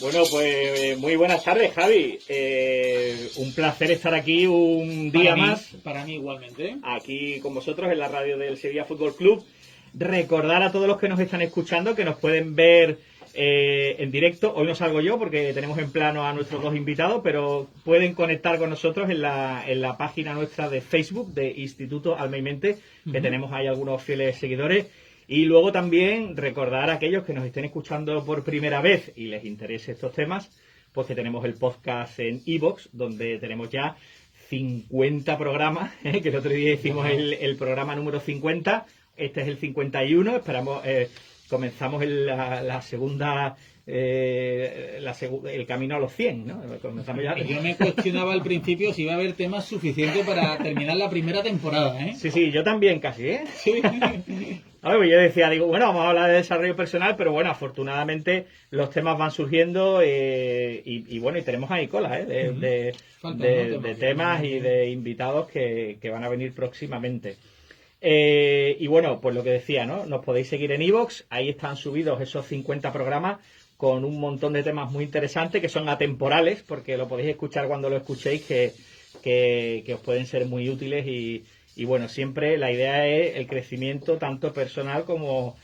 Bueno, pues muy buenas tardes, Javi. Un placer estar aquí un día más. Para mí igualmente. Aquí con vosotros en la radio del Sevilla Fútbol Club. Recordar a todos los que nos están escuchando que nos pueden ver en directo. Hoy no salgo yo porque tenemos en plano a nuestros dos invitados, pero pueden conectar con nosotros en la página nuestra de Facebook de Instituto Alma y Mente, que tenemos ahí algunos fieles seguidores. Y luego también recordar a aquellos que nos estén escuchando por primera vez y les interese estos temas, pues que tenemos el podcast en iVoox, donde tenemos ya 50 programas, que el otro día hicimos el programa número 50, este es el 51, esperamos, comenzamos la segunda... el camino a los 100, ¿no? Comenzamos ya... Yo me cuestionaba al principio si iba a haber temas suficientes para terminar la primera temporada, ¿eh? Sí, yo también casi, ¿eh? Sí. A ver, yo decía, bueno, vamos a hablar de desarrollo personal, pero bueno, afortunadamente los temas van surgiendo y bueno, y tenemos ahí cola, ¿eh? De temas y de invitados que van a venir próximamente. Y bueno, pues lo que decía, ¿no? Nos podéis seguir en iVoox, ahí están subidos esos 50 programas con un montón de temas muy interesantes que son atemporales, porque lo podéis escuchar cuando lo escuchéis, que os pueden ser muy útiles y bueno, siempre la idea es el crecimiento tanto personal como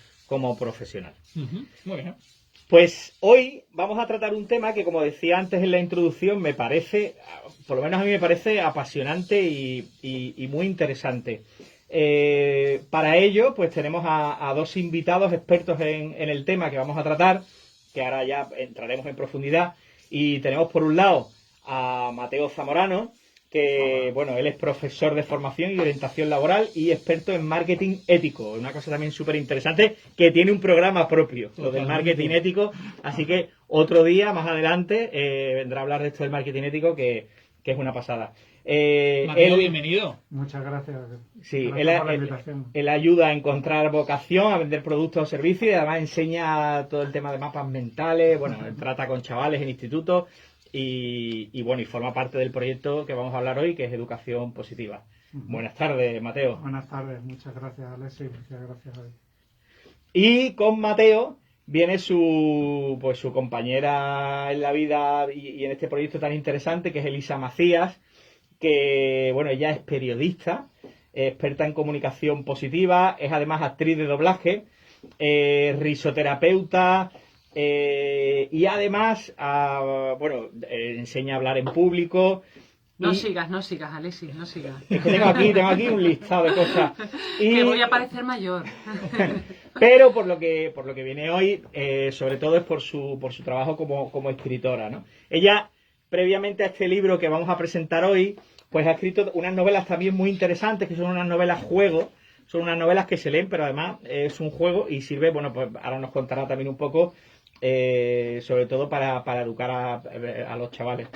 profesional. Muy bien. Pues hoy vamos a tratar un tema que, como decía antes en la introducción, me parece, por lo menos a mí me parece apasionante y muy interesante. Para ello, pues tenemos a dos invitados expertos en el tema que vamos a tratar, que ahora ya entraremos en profundidad. Y tenemos por un lado a Mateo Zamorano, que bueno, él es profesor de formación y orientación laboral y experto en marketing ético, una cosa también súper interesante, que tiene un programa propio, lo del marketing ético, así que otro día, más adelante, vendrá a hablar de esto del marketing ético, que es una pasada. Mateo, bienvenido. Muchas gracias. Sí, Gracias por la invitación. él ayuda a encontrar vocación, a vender productos o servicios y además enseña todo el tema de mapas mentales, bueno, él trata con chavales en institutos y bueno, y forma parte del proyecto que vamos a hablar hoy, que es Educación Positiva. Buenas tardes, Mateo. Buenas tardes, muchas gracias, Alexis, muchas gracias, Javi. Y con Mateo viene su compañera en la vida y en este proyecto tan interesante, que es Elisa Macías, que bueno, ella es periodista, experta en comunicación positiva, es además actriz de doblaje, risoterapeuta, y además enseña a hablar en público. No sigas, Alexis, no sigas. Es que tengo aquí un listado de cosas. Que voy a parecer mayor. Pero por lo que viene hoy, sobre todo es por su trabajo como escritora, ¿no? Ella, previamente a este libro que vamos a presentar hoy, pues ha escrito unas novelas también muy interesantes, que son unas novelas juego, son unas novelas que se leen, pero además es un juego y sirve, bueno, pues ahora nos contará también un poco, sobre todo para educar a los chavales.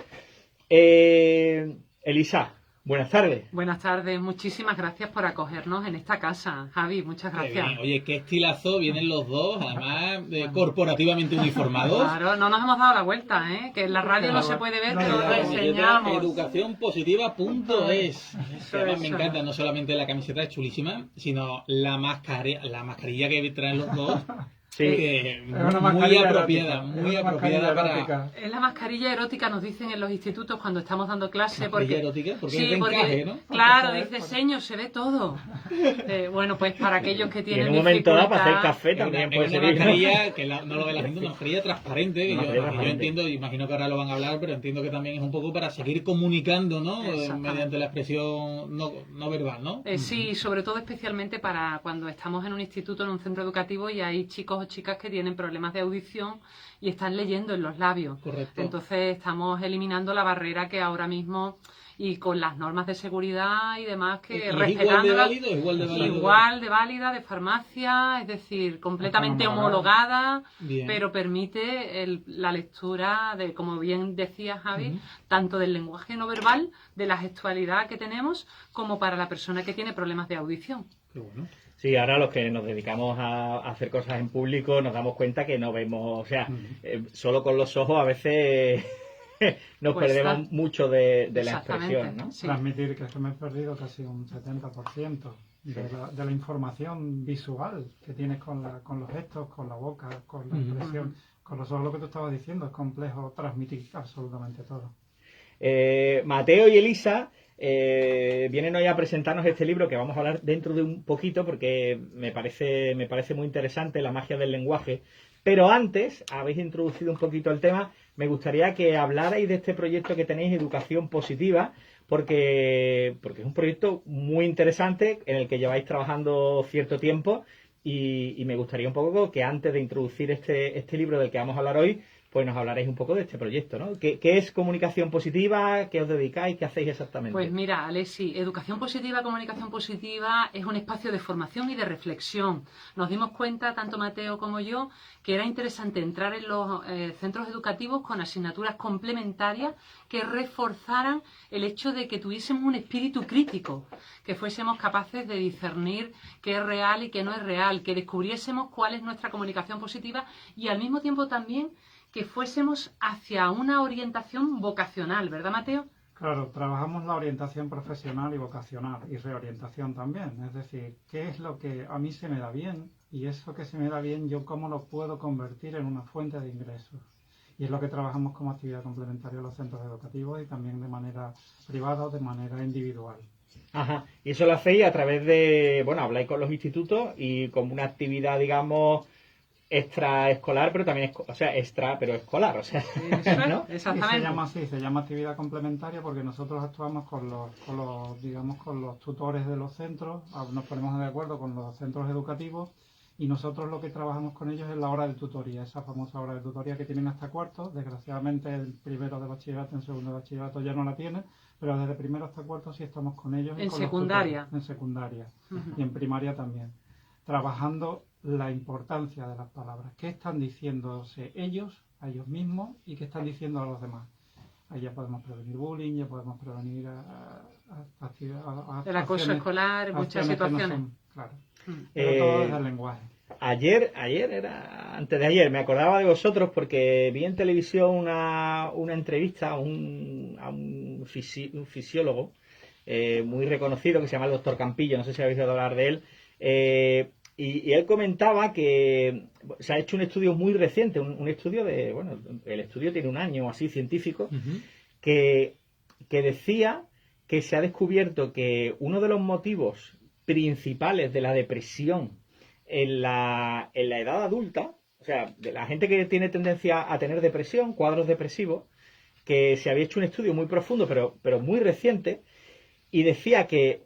Elisa, buenas tardes. Buenas tardes, muchísimas gracias por acogernos en esta casa. Javi, muchas gracias. Bien. Oye, qué estilazo, vienen los dos, además corporativamente uniformados. Claro, no nos hemos dado la vuelta, ¿eh? Que en la radio no se puede ver, pero lo enseñamos. Educacionpositiva.es. Además me encanta, no solamente la camiseta es chulísima, sino la mascarilla que traen los dos. Sí, que muy apropiada para... Es la mascarilla erótica, nos dicen en los institutos cuando estamos dando clase. ¿Mascarilla erótica? Porque es de encaje, ¿no? Claro, dice señor, se ve todo. Bueno, pues para aquellos que tienen y en un momento dado, para hacer dificultad... café también puede ser. Una mascarilla, que no lo ve la gente, una mascarilla transparente, que yo entiendo, imagino que ahora lo van a hablar, pero entiendo que también es un poco para seguir comunicando, ¿no? Mediante la expresión no verbal, ¿no? Sí, sobre todo especialmente para cuando estamos en un instituto, en un centro educativo y hay chicos o chicas que tienen problemas de audición y están leyendo en los labios. Correcto. Entonces estamos eliminando la barrera que ahora mismo, y con las normas de seguridad y demás, que respetando igual de válida, de farmacia, es decir, completamente homologada, pero permite la lectura de, como bien decía Javi, tanto del lenguaje no verbal, de la gestualidad que tenemos, como para la persona que tiene problemas de audición. Qué bueno. Sí, ahora los que nos dedicamos a hacer cosas en público nos damos cuenta que no vemos, o sea, solo con los ojos a veces nos perdemos mucho de la expresión, ¿no? Sí. Transmitir que se me he perdido casi un 70%. de la información visual que tienes con los gestos, con la boca, con la expresión, con los ojos, lo que tú estabas diciendo. Es complejo transmitir absolutamente todo. Mateo y Elisa vienen hoy a presentarnos este libro que vamos a hablar dentro de un poquito, porque me parece muy interesante, La magia del lenguaje. Pero antes, habéis introducido un poquito el tema, me gustaría que hablarais de este proyecto que tenéis, Educación Positiva, porque es un proyecto muy interesante en el que lleváis trabajando cierto tiempo, y me gustaría un poco que antes de introducir este libro del que vamos a hablar hoy, pues nos hablaréis un poco de este proyecto, ¿no? ¿Qué es Comunicación Positiva? ¿Qué os dedicáis? ¿Qué hacéis exactamente? Pues mira, Alexi, Educación Positiva, Comunicación Positiva es un espacio de formación y de reflexión. Nos dimos cuenta, tanto Mateo como yo, que era interesante entrar en los centros educativos con asignaturas complementarias que reforzaran el hecho de que tuviésemos un espíritu crítico, que fuésemos capaces de discernir qué es real y qué no es real, que descubriésemos cuál es nuestra comunicación positiva y al mismo tiempo también que fuésemos hacia una orientación vocacional, ¿verdad, Mateo? Claro, trabajamos la orientación profesional y vocacional y reorientación también. Es decir, qué es lo que a mí se me da bien y eso que se me da bien yo cómo lo puedo convertir en una fuente de ingresos. Y es lo que trabajamos como actividad complementaria en los centros educativos y también de manera privada o de manera individual. Ajá, y eso lo hacéis a través de, bueno, habláis con los institutos y como una actividad, digamos, extraescolar, pero también, o sea, extra, pero escolar, o sea, ¿no? Exactamente. Y se llama así, se llama actividad complementaria porque nosotros actuamos con los tutores de los centros, nos ponemos de acuerdo con los centros educativos y nosotros lo que trabajamos con ellos es la hora de tutoría, esa famosa hora de tutoría que tienen hasta cuarto. Desgraciadamente el primero de bachillerato, en segundo de bachillerato ya no la tienen, pero desde primero hasta cuarto sí estamos con ellos. En con secundaria. Los tutores, en secundaria y en primaria también, trabajando la importancia de las palabras. ¿Qué están diciéndose ellos, a ellos mismos, y qué están diciendo a los demás? Ahí ya podemos prevenir bullying, ya podemos prevenir el acoso escolar, muchas situaciones. No son, claro, pero todo desde el lenguaje. Ayer era antes de ayer, me acordaba de vosotros porque vi en televisión una entrevista a un fisiólogo muy reconocido que se llama el doctor Campillo, no sé si habéis oído hablar de él. Y él comentaba que se ha hecho un estudio muy reciente, un estudio el estudio tiene un año así científico, que decía que se ha descubierto que uno de los motivos principales de la depresión en la edad adulta, o sea, de la gente que tiene tendencia a tener depresión, cuadros depresivos, que se había hecho un estudio muy profundo, pero muy reciente, y decía que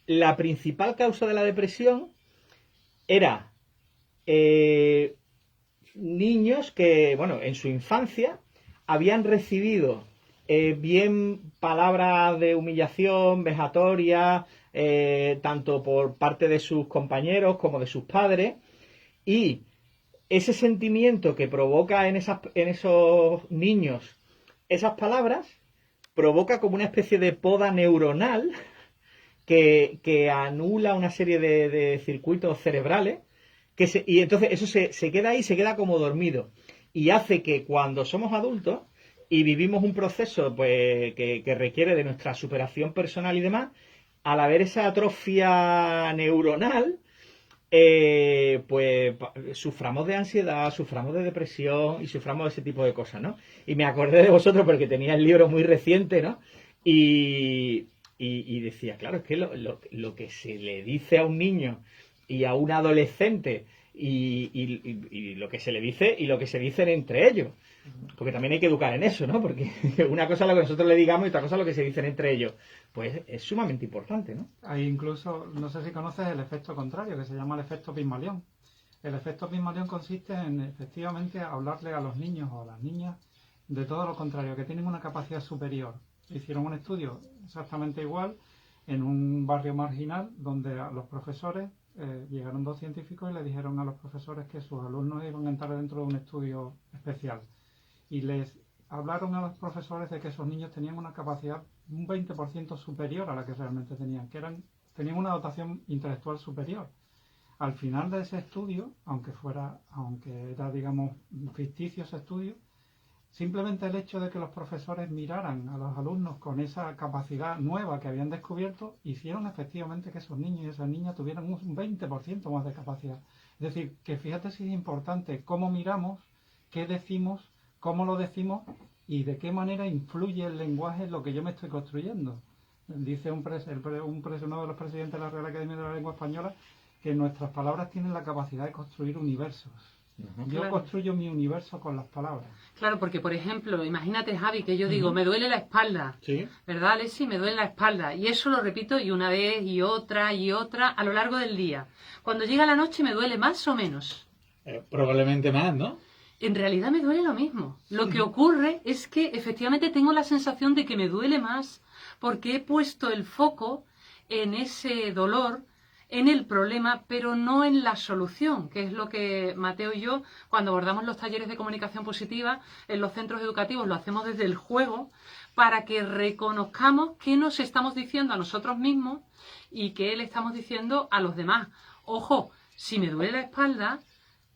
la principal causa de la depresión era niños que, bueno, en su infancia habían recibido bien palabras de humillación, vejatoria, tanto por parte de sus compañeros como de sus padres, y ese sentimiento que provoca en esos niños esas palabras provoca como una especie de poda neuronal que anula una serie de circuitos cerebrales y entonces eso se queda ahí, se queda como dormido y hace que cuando somos adultos y vivimos un proceso pues que requiere de nuestra superación personal y demás, al haber esa atrofia neuronal pues suframos de ansiedad, suframos de depresión y suframos de ese tipo de cosas, ¿no? Y me acordé de vosotros porque tenía el libro muy reciente, ¿no? Y decía, claro, es que lo que se le dice a un niño y a un adolescente y lo que se le dice y lo que se dicen entre ellos, porque también hay que educar en eso, ¿no? Porque una cosa es lo que nosotros le digamos y otra cosa es lo que se dicen entre ellos, pues es sumamente importante, ¿no? Hay incluso, no sé si conoces el efecto contrario, que se llama el efecto Pigmalión. El efecto Pigmalión consiste en efectivamente hablarle a los niños o a las niñas de todo lo contrario, que tienen una capacidad superior. Hicieron un estudio exactamente igual en un barrio marginal donde a los profesores llegaron dos científicos y le dijeron a los profesores que sus alumnos iban a entrar dentro de un estudio especial y les hablaron a los profesores de que esos niños tenían una capacidad un 20% superior a la que realmente tenían, tenían una dotación intelectual superior. Al final de ese estudio, aunque era, digamos, ficticio ese estudio, Simplemente el hecho de que los profesores miraran a los alumnos con esa capacidad nueva que habían descubierto, hicieron efectivamente que esos niños y esas niñas tuvieran un 20% más de capacidad. Es decir, que fíjate si es importante cómo miramos, qué decimos, cómo lo decimos y de qué manera influye el lenguaje en lo que yo me estoy construyendo. Dice uno de los presidentes de la Real Academia de la Lengua Española que nuestras palabras tienen la capacidad de construir universos. Yo construyo mi universo con las palabras. Claro, porque por ejemplo, imagínate, Javi, que yo digo, me duele la espalda, ¿sí? ¿Verdad, Alessi? Me duele la espalda. Y eso lo repito y una vez y otra a lo largo del día. Cuando llega la noche me duele más o menos. Probablemente más, ¿no? En realidad me duele lo mismo. Lo que ocurre es que efectivamente tengo la sensación de que me duele más porque he puesto el foco en ese dolor, en el problema, pero no en la solución, que es lo que Mateo y yo, cuando abordamos los talleres de comunicación positiva en los centros educativos, lo hacemos desde el juego, para que reconozcamos qué nos estamos diciendo a nosotros mismos y qué le estamos diciendo a los demás. Ojo, si me duele la espalda,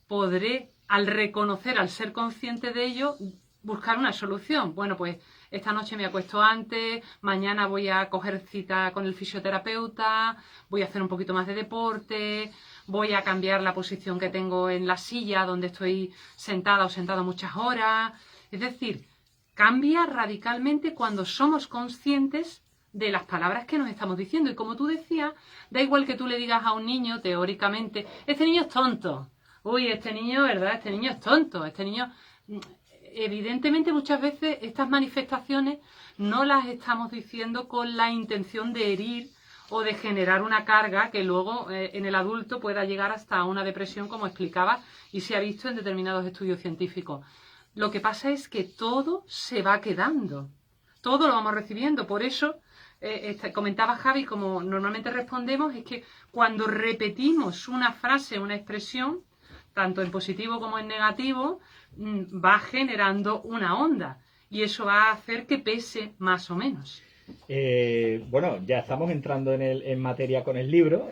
podré, al reconocer, al ser consciente de ello, buscar una solución. Bueno, pues esta noche me acuesto antes, mañana voy a coger cita con el fisioterapeuta, voy a hacer un poquito más de deporte, voy a cambiar la posición que tengo en la silla donde estoy sentada o sentado muchas horas. Es decir, cambia radicalmente cuando somos conscientes de las palabras que nos estamos diciendo. Y como tú decías, da igual que tú le digas a un niño, teóricamente, este niño es tonto. Uy, este niño, ¿verdad? Este niño es tonto. Este niño... Evidentemente muchas veces estas manifestaciones no las estamos diciendo con la intención de herir o de generar una carga que luego en el adulto pueda llegar hasta una depresión, como explicaba, y se ha visto en determinados estudios científicos. Lo que pasa es que todo se va quedando, todo lo vamos recibiendo. Por eso, comentaba Javi, como normalmente respondemos, es que cuando repetimos una frase, una expresión, tanto en positivo como en negativo, va generando una onda y eso va a hacer que pese más o menos. Bueno, ya estamos entrando en materia con el libro.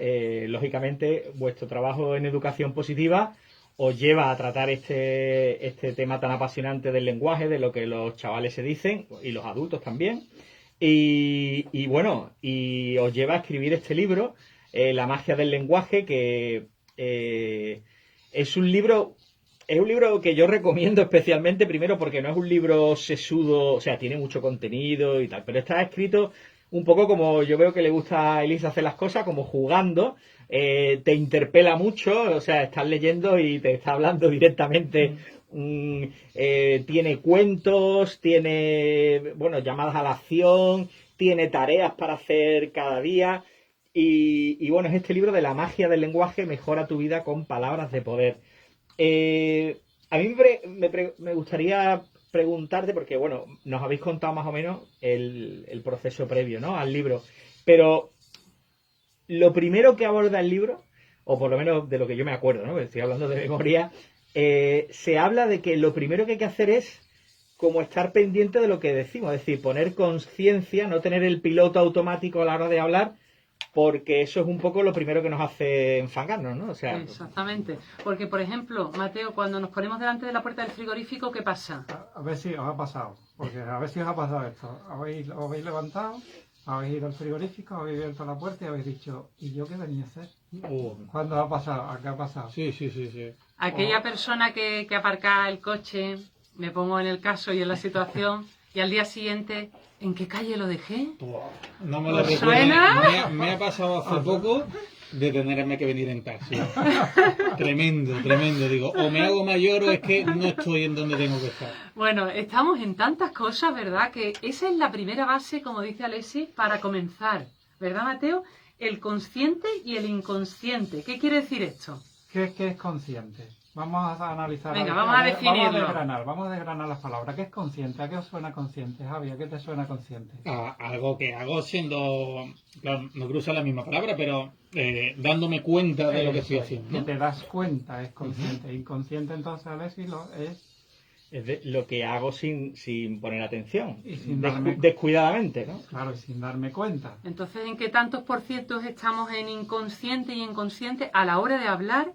Lógicamente, vuestro trabajo en educación positiva os lleva a tratar este tema tan apasionante del lenguaje, de lo que los chavales se dicen y los adultos también. Y bueno, y os lleva a escribir este libro, La magia del lenguaje, que es un libro que yo recomiendo especialmente, primero porque no es un libro sesudo, o sea, tiene mucho contenido y tal, pero está escrito un poco como yo veo que le gusta a Elisa hacer las cosas, como jugando, te interpela mucho, o sea, estás leyendo y te está hablando directamente, tiene cuentos, tiene, bueno, llamadas a la acción, tiene tareas para hacer cada día y bueno, es este libro de la magia del lenguaje, mejora tu vida con palabras de poder. A mí me gustaría preguntarte, porque bueno, nos habéis contado más o menos el proceso previo, ¿no?, al libro, pero lo primero que aborda el libro, o por lo menos de lo que yo me acuerdo, ¿no?, estoy hablando de memoria, se habla de que lo primero que hay que hacer es como estar pendiente de lo que decimos, es decir, poner conciencia, no tener el piloto automático a la hora de hablar, porque eso es un poco lo primero que nos hace enfangarnos, ¿no? O sea, exactamente. Porque, por ejemplo, Mateo, cuando nos ponemos delante de la puerta del frigorífico, ¿qué pasa? A ver si os ha pasado. Porque a ver si os ha pasado esto. Os habéis levantado, habéis ido al frigorífico, habéis abierto la puerta y habéis dicho, ¿y yo qué venía a hacer? ¿Cuándo ha pasado? ¿Qué ha pasado? Sí. Aquella persona que aparca el coche, me pongo en el caso y en la situación, y al día siguiente... ¿En qué calle lo dejé? No me lo recuerdo. ¿Suena? Me ha pasado hace poco de tenerme que venir en taxi. Tremendo. Digo, o me hago mayor o es que no estoy en donde tengo que estar. Bueno, estamos en tantas cosas, ¿verdad? Que esa es la primera base, como dice Alessi, para comenzar. ¿Verdad, Mateo? El consciente y el inconsciente. ¿Qué quiere decir esto? ¿Qué es consciente? Vamos a analizar. Venga, vamos a definirlo. Vamos a desgranar las palabras. ¿Qué es consciente? ¿A qué os suena consciente, Javi? ¿A qué te suena consciente? Algo que hago siendo... Claro, no cruza la misma palabra, pero dándome cuenta de lo que estoy haciendo, ¿no? Que te das cuenta es consciente. Inconsciente, entonces, Alessi, es de lo que hago sin poner atención. Y sin descuidadamente, ¿no? Claro, y sin darme cuenta. Entonces, ¿en qué tantos por cientos estamos en inconsciente y inconsciente a la hora de hablar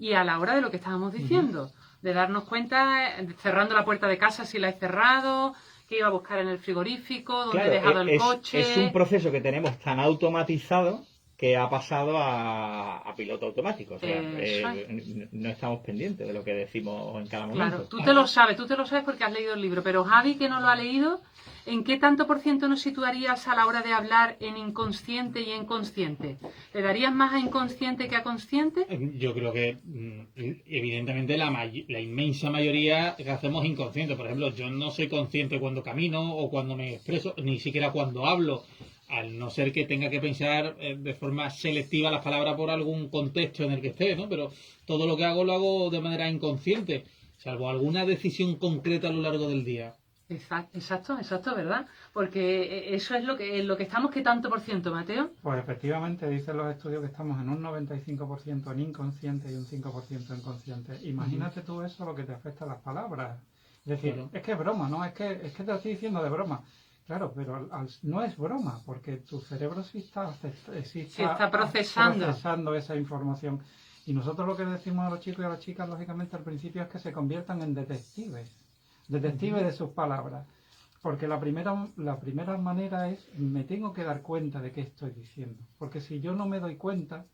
y a la hora de lo que estábamos diciendo? de darnos cuenta, cerrando la puerta de casa si la he cerrado, qué iba a buscar en el frigorífico, dónde he dejado el coche. Es un proceso que tenemos tan automatizado que ha pasado a piloto automático. O sea, no estamos pendientes de lo que decimos en cada momento. Claro, tú te lo sabes porque has leído el libro, pero Javi, que no lo ha leído, ¿en qué tanto por ciento nos situarías a la hora de hablar en inconsciente y en consciente? ¿Le darías más a inconsciente que a consciente? Yo creo que, evidentemente, la inmensa mayoría que hacemos inconsciente. Por ejemplo, yo no soy consciente cuando camino o cuando me expreso, ni siquiera cuando hablo. Al no ser que tenga que pensar de forma selectiva las palabras por algún contexto en el que esté, ¿no? Pero todo lo que hago lo hago de manera inconsciente, salvo alguna decisión concreta a lo largo del día. Exacto, ¿verdad? Porque eso es lo que estamos, ¿qué tanto por ciento, Mateo? Pues efectivamente dicen los estudios que estamos en un 95% en inconsciente y un 5% en consciente. Imagínate tú eso, lo que te afecta a las palabras. Es decir, claro. Es que es broma, ¿no? Es que te lo estoy diciendo de broma. Claro, pero no es broma, porque tu cerebro sí está procesando esa información. Y nosotros lo que decimos a los chicos y a las chicas, lógicamente, al principio es que se conviertan en detectives de sus palabras. Porque la primera manera es, me tengo que dar cuenta de qué estoy diciendo. Porque si yo no me doy cuenta,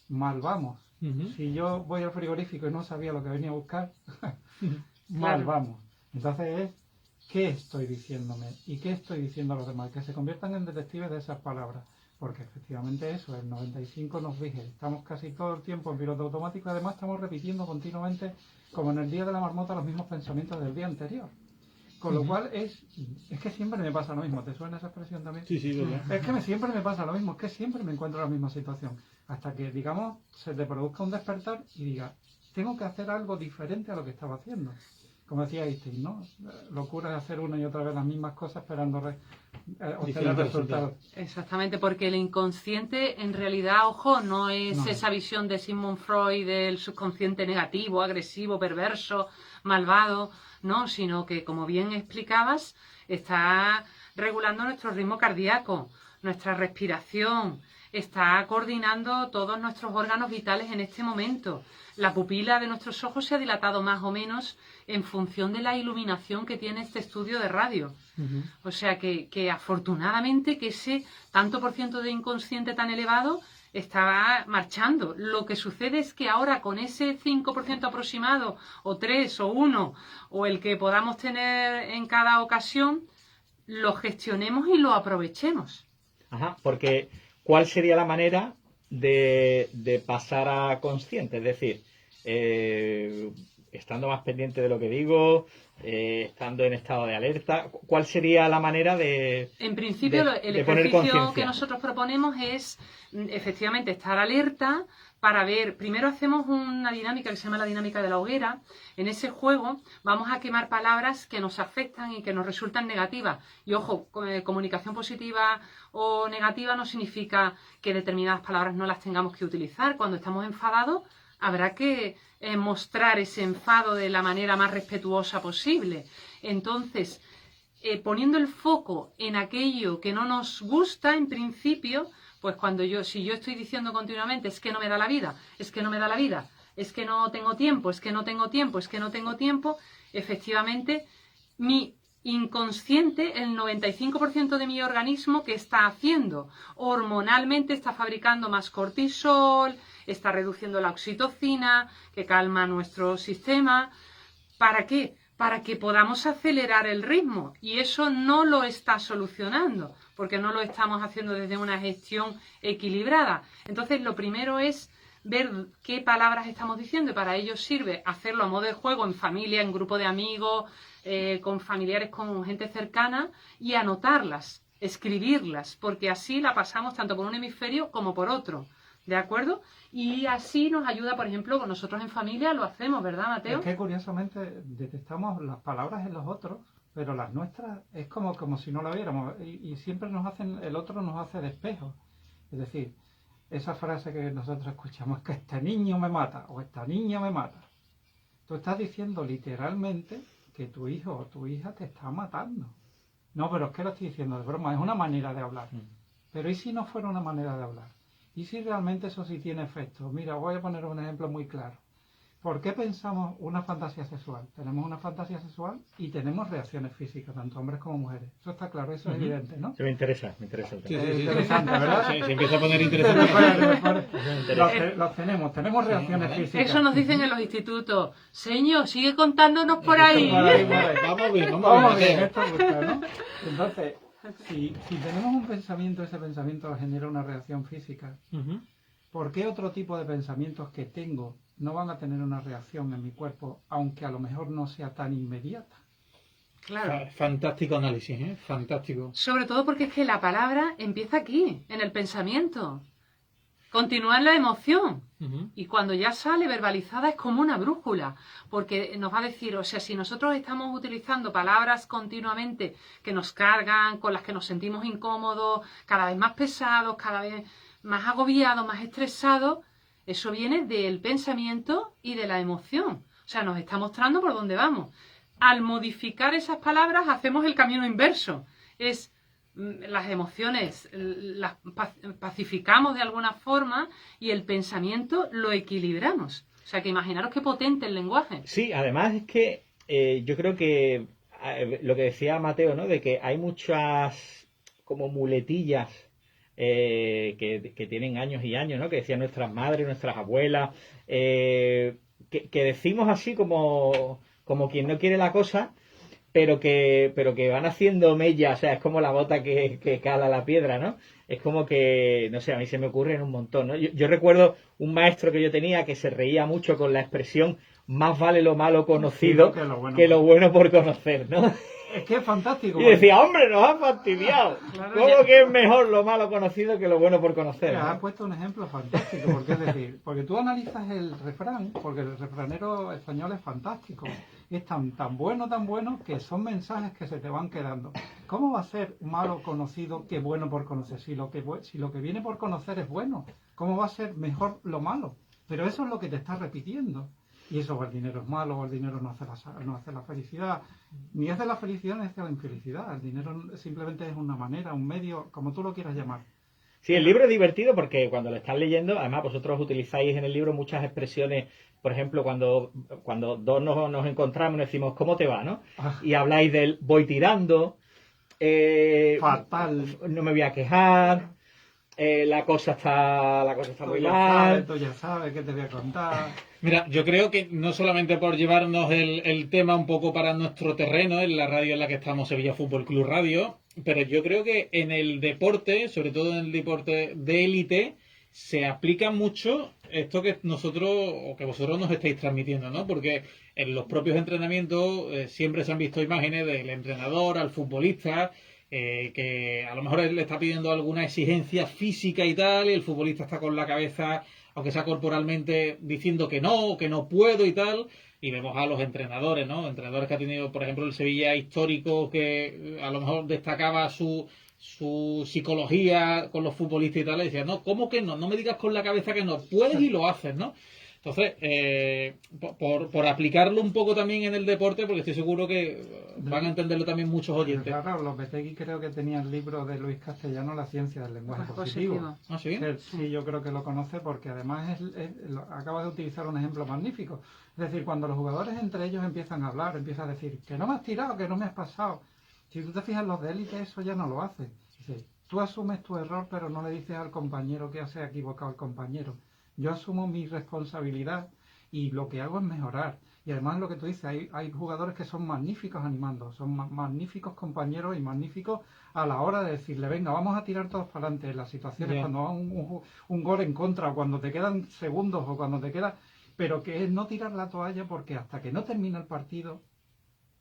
mal vamos. Si yo voy al frigorífico y no sabía lo que venía a buscar, mal vamos. Entonces es, ¿qué estoy diciéndome? ¿Y qué estoy diciendo a los demás? Que se conviertan en detectives de esas palabras. Porque efectivamente eso, el 95 nos rige. Estamos casi todo el tiempo en piloto automático y además estamos repitiendo continuamente, como en el día de la marmota, los mismos pensamientos del día anterior. Con lo cual es que siempre me pasa lo mismo. ¿Te suena esa expresión también? Sí, verdad. Es que siempre me pasa lo mismo. Es que siempre me encuentro en la misma situación. Hasta que, digamos, se te produzca un despertar y diga, tengo que hacer algo diferente a lo que estaba haciendo. Como decía Einstein, ¿no? Locura de hacer una y otra vez las mismas cosas esperando obtener resultados. Exactamente, porque el inconsciente en realidad, ojo, no es esa visión de Sigmund Freud del subconsciente negativo, agresivo, perverso, malvado, no, sino que, como bien explicabas, está regulando nuestro ritmo cardíaco, nuestra respiración, está coordinando todos nuestros órganos vitales en este momento. La pupila de nuestros ojos se ha dilatado más o menos en función de la iluminación que tiene este estudio de radio. O sea que afortunadamente que ese tanto por ciento de inconsciente tan elevado está marchando. Lo que sucede es que ahora con ese 5% aproximado, o 3, o 1, o el que podamos tener en cada ocasión, lo gestionemos y lo aprovechemos. Ajá, porque ¿cuál sería la manera de pasar a consciente? Es decir, estando más pendiente de lo que digo, estando en estado de alerta, ¿cuál sería la manera de En principio, el ejercicio que nosotros proponemos es, efectivamente, estar alerta para ver, primero hacemos una dinámica que se llama la dinámica de la hoguera. En ese juego vamos a quemar palabras que nos afectan y que nos resultan negativas. Y ojo, comunicación positiva o negativa no significa que determinadas palabras no las tengamos que utilizar. Cuando estamos enfadados, habrá que mostrar ese enfado de la manera más respetuosa posible. Entonces, poniendo el foco en aquello que no nos gusta en principio, pues si yo estoy diciendo continuamente es que no me da la vida, es que no me da la vida, es que no tengo tiempo, es que no tengo tiempo, es que no tengo tiempo, efectivamente mi inconsciente, el 95% de mi organismo, ¿qué está haciendo? Hormonalmente está fabricando más cortisol, está reduciendo la oxitocina, que calma nuestro sistema. ¿Para qué? Para que podamos acelerar el ritmo. Y eso no lo está solucionando, porque no lo estamos haciendo desde una gestión equilibrada. Entonces, lo primero es ver qué palabras estamos diciendo, y para ello sirve hacerlo a modo de juego, en familia, en grupo de amigos, con familiares, con gente cercana, y anotarlas, escribirlas, porque así la pasamos tanto por un hemisferio como por otro. ¿De acuerdo? Y así nos ayuda, por ejemplo, con nosotros en familia lo hacemos, ¿verdad, Mateo? Es que curiosamente detectamos las palabras en los otros, pero las nuestras es como si no la viéramos. Y siempre el otro nos hace de espejo. Es decir, esa frase que nosotros escuchamos, que este niño me mata o esta niña me mata. Tú estás diciendo literalmente que tu hijo o tu hija te está matando. No, pero es que lo estoy diciendo de broma, es una manera de hablar. Pero ¿y si no fuera una manera de hablar? ¿Y si realmente eso sí tiene efecto? Mira, voy a poner un ejemplo muy claro. ¿Por qué pensamos una fantasía sexual? Tenemos una fantasía sexual y tenemos reacciones físicas, tanto hombres como mujeres. Eso está claro, eso es evidente, ¿no? Sí, me interesa el tema. Sí, Interesante, ¿verdad? Se empieza a poner interesante. Los tenemos reacciones físicas. Eso nos dicen en los institutos. Señor, sigue contándonos por ahí. Vamos bien. Esto gusta, ¿no? Entonces, si tenemos un pensamiento, ese pensamiento genera una reacción física, ¿por qué otro tipo de pensamientos que tengo no van a tener una reacción en mi cuerpo, aunque a lo mejor no sea tan inmediata? Claro. Fantástico análisis, ¿eh? Fantástico. Sobre todo porque es que la palabra empieza aquí, en el pensamiento. Continúa en la emoción. Y cuando ya sale verbalizada es como una brújula, porque nos va a decir, o sea, si nosotros estamos utilizando palabras continuamente que nos cargan, con las que nos sentimos incómodos, cada vez más pesados, cada vez más agobiados, más estresados, eso viene del pensamiento y de la emoción. O sea, nos está mostrando por dónde vamos. Al modificar esas palabras hacemos el camino inverso. Es las emociones las pacificamos de alguna forma y el pensamiento lo equilibramos. O sea, que imaginaros qué potente el lenguaje. Sí, además es que yo creo que lo que decía Mateo, ¿no? De que hay muchas como muletillas que tienen años y años, ¿no? Que decían nuestras madres, nuestras abuelas, que decimos así como quien no quiere la cosa, pero que van haciendo mella, o sea, es como la gota que cala la piedra, ¿no? Es como que, no sé, a mí se me ocurren un montón, ¿no? Yo recuerdo un maestro que yo tenía que se reía mucho con la expresión más vale lo malo conocido que lo bueno por conocer, ¿no? Es que es fantástico. Y decía, hombre, nos han fastidiado. Claro, ¿Cómo que es mejor lo malo conocido que lo bueno por conocer? Has ¿no? puesto un ejemplo fantástico, porque es decir, porque tú analizas el refrán, porque el refranero español es fantástico, es tan bueno que son mensajes que se te van quedando. ¿Cómo va a ser malo conocido que bueno por conocer? Si lo que viene por conocer es bueno, ¿cómo va a ser mejor lo malo? Pero eso es lo que te está repitiendo. Y eso, o el dinero es malo, o el dinero no hace la felicidad. Ni hace la felicidad ni hace la infelicidad. El dinero simplemente es una manera, un medio, como tú lo quieras llamar. Sí, el libro es divertido porque cuando lo estás leyendo, además vosotros utilizáis en el libro muchas expresiones, por ejemplo, cuando dos nos encontramos y nos decimos, ¿cómo te va? ¿No? Y habláis del voy tirando, Fatal. No me voy a quejar, la cosa está muy mal. Tú ya sabes que te voy a contar. Mira, yo creo que no solamente por llevarnos el tema un poco para nuestro terreno, en la radio en la que estamos, Sevilla Fútbol Club Radio, pero yo creo que en el deporte, sobre todo en el deporte de élite, se aplica mucho esto que nosotros o que vosotros nos estáis transmitiendo, ¿no? Porque en los propios entrenamientos siempre se han visto imágenes del entrenador al futbolista, que a lo mejor él le está pidiendo alguna exigencia física y tal, y el futbolista está con la cabeza, aunque sea corporalmente, diciendo que no puedo y tal, y vemos a los entrenadores, ¿no? Entrenadores que ha tenido, por ejemplo, el Sevilla histórico, que a lo mejor destacaba su psicología con los futbolistas y tal, y decía, no, ¿cómo que no? No me digas con la cabeza que no, puedes y lo haces, ¿no? Entonces, por aplicarlo un poco también en el deporte, porque estoy seguro que van a entenderlo también muchos oyentes. Claro, los Betegui creo que tenía el libro de Luis Castellano, La ciencia del lenguaje positivo. ¿Ah, sí? Sí, yo creo que lo conoce porque además acaba de utilizar un ejemplo magnífico. Es decir, cuando los jugadores entre ellos empiezan a hablar, empiezan a decir que no me has tirado, que no me has pasado. Si tú te fijas, los de élite eso ya no lo hace. Dice, tú asumes tu error, pero no le dices al compañero que se ha equivocado el compañero. Yo asumo mi responsabilidad y lo que hago es mejorar. Y además lo que tú dices, hay jugadores que son magníficos animando, son magníficos compañeros y magníficos a la hora de decirle, venga, vamos a tirar todos para adelante. En las situaciones cuando va un gol en contra, o cuando te quedan segundos, o cuando te queda... Pero que es no tirar la toalla porque hasta que no termina el partido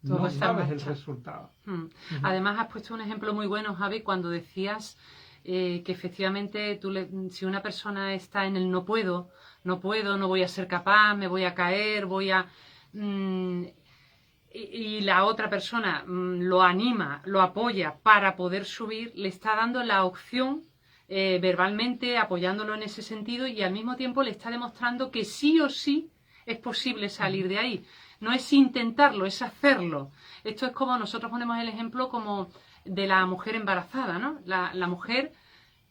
no sabes el resultado. Además has puesto un ejemplo muy bueno, Javi, cuando decías... que efectivamente si una persona está en el no puedo, no voy a ser capaz, me voy a caer, y la otra persona lo anima, lo apoya para poder subir, le está dando la opción verbalmente, apoyándolo en ese sentido y al mismo tiempo le está demostrando que sí o sí es posible salir de ahí. No es intentarlo, es hacerlo. Esto es como nosotros ponemos el ejemplo como de la mujer embarazada, ¿no? La mujer